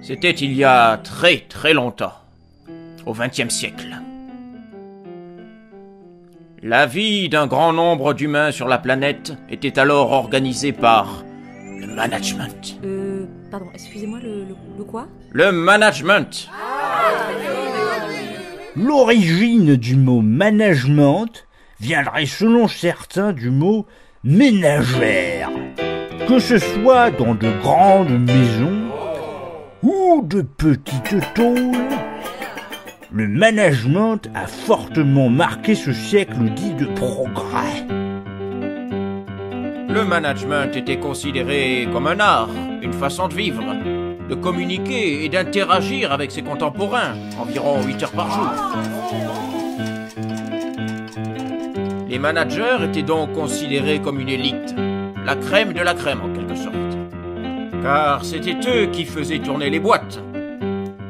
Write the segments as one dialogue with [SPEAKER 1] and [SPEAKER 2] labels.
[SPEAKER 1] C'était il y a très très longtemps, au XXe siècle. La vie d'un grand nombre d'humains sur la planète était alors organisée par le management.
[SPEAKER 2] Pardon, excusez-moi, le quoi?
[SPEAKER 1] Le management.
[SPEAKER 3] L'origine du mot management viendrait selon certains du mot ménagère. Que ce soit dans de grandes maisons ou de petites tôles, le management a fortement marqué ce siècle dit de progrès.
[SPEAKER 1] Le management était considéré comme un art, une façon de vivre, de communiquer et d'interagir avec ses contemporains, environ 8 heures par jour. Les managers étaient donc considérés comme une élite, la crème de la crème en quelque sorte. Car c'était eux qui faisaient tourner les boîtes.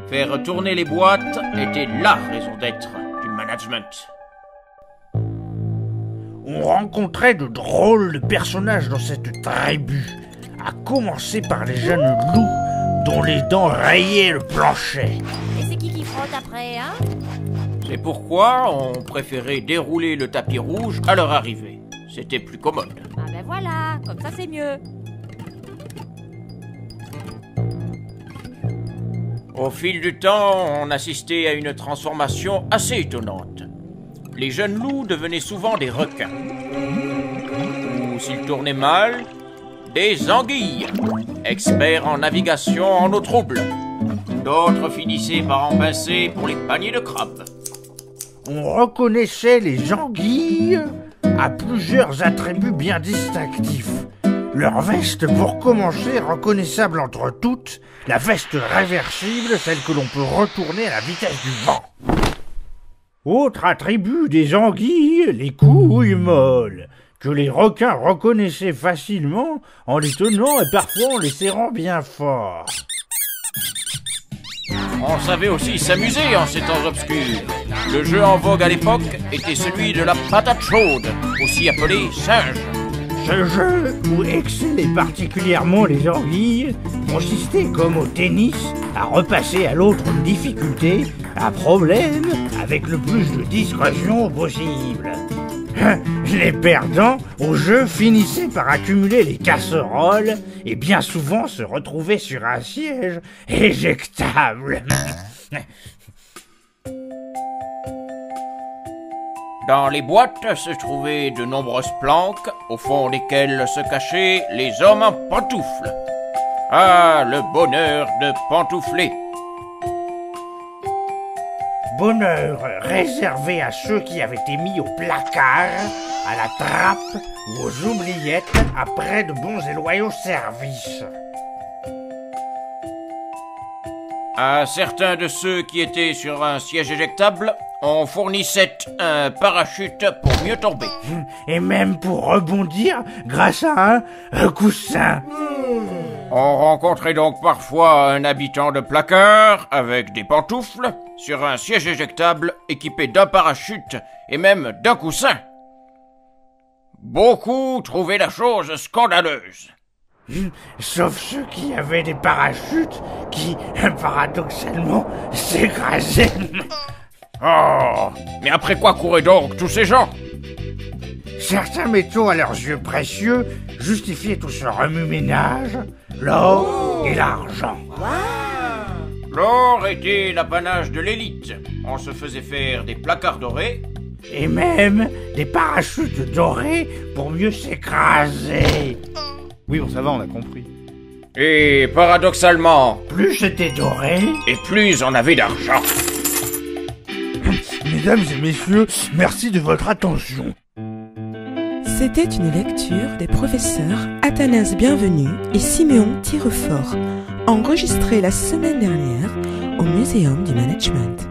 [SPEAKER 1] Faire tourner les boîtes était la raison d'être du management.
[SPEAKER 3] On rencontrait de drôles de personnages dans cette tribu, à commencer par les jeunes loups dont les dents rayaient le plancher.
[SPEAKER 2] Et c'est qui frotte après, hein?
[SPEAKER 1] C'est pourquoi on préférait dérouler le tapis rouge à leur arrivée. C'était plus commode.
[SPEAKER 2] Ah ben voilà, comme ça c'est mieux.
[SPEAKER 1] Au fil du temps, on assistait à une transformation assez étonnante. Les jeunes loups devenaient souvent des requins. Ou, s'ils tournaient mal, des anguilles, experts en navigation en eau trouble. D'autres finissaient par en passer pour les paniers de crabes.
[SPEAKER 3] On reconnaissait les anguilles à plusieurs attributs bien distinctifs. Leur veste, pour commencer, reconnaissable entre toutes, la veste réversible, celle que l'on peut retourner à la vitesse du vent. Autre attribut des anguilles, les couilles molles, que les requins reconnaissaient facilement en les tenant et parfois en les serrant bien fort.
[SPEAKER 1] On savait aussi s'amuser en ces temps obscurs. Le jeu en vogue à l'époque était celui de la patate chaude, aussi appelé singe.
[SPEAKER 3] Ce jeu, où excellaient particulièrement les anguilles, consistait, comme au tennis, à repasser à l'autre une difficulté, un problème, avec le plus de discrétion possible. Les perdants au jeu finissaient par accumuler les casseroles et bien souvent se retrouvaient sur un siège éjectable.
[SPEAKER 1] Dans les boîtes se trouvaient de nombreuses planques, au fond desquelles se cachaient les hommes en pantoufles. Ah, le bonheur de pantoufler!
[SPEAKER 3] Bonheur réservé à ceux qui avaient été mis au placard, à la trappe ou aux oubliettes après de bons et loyaux services.
[SPEAKER 1] À certains de ceux qui étaient sur un siège éjectable, on fournissait un parachute pour mieux tomber.
[SPEAKER 3] Et même pour rebondir grâce à un coussin.
[SPEAKER 1] On rencontrait donc parfois un habitant de placard avec des pantoufles sur un siège éjectable équipé d'un parachute et même d'un coussin. Beaucoup trouvaient la chose scandaleuse.
[SPEAKER 3] Sauf ceux qui avaient des parachutes qui, paradoxalement, s'écrasaient.
[SPEAKER 1] Oh, mais après quoi couraient donc tous ces gens?
[SPEAKER 3] Certains métaux à leurs yeux précieux justifiaient tout ce remue-ménage, l'or et l'argent.
[SPEAKER 1] L'or était l'apanage de l'élite. On se faisait faire des placards dorés.
[SPEAKER 3] Et même des parachutes dorés pour mieux s'écraser.
[SPEAKER 4] Oui, bon, ça va, on a compris.
[SPEAKER 1] Et paradoxalement,
[SPEAKER 3] Plus c'était doré,
[SPEAKER 1] et plus on avait d'argent.
[SPEAKER 4] Mesdames et messieurs, merci de votre attention.
[SPEAKER 5] C'était une lecture des professeurs Athanase Bienvenu et Siméon Tirefort, enregistrée la semaine dernière au Muséum du Management.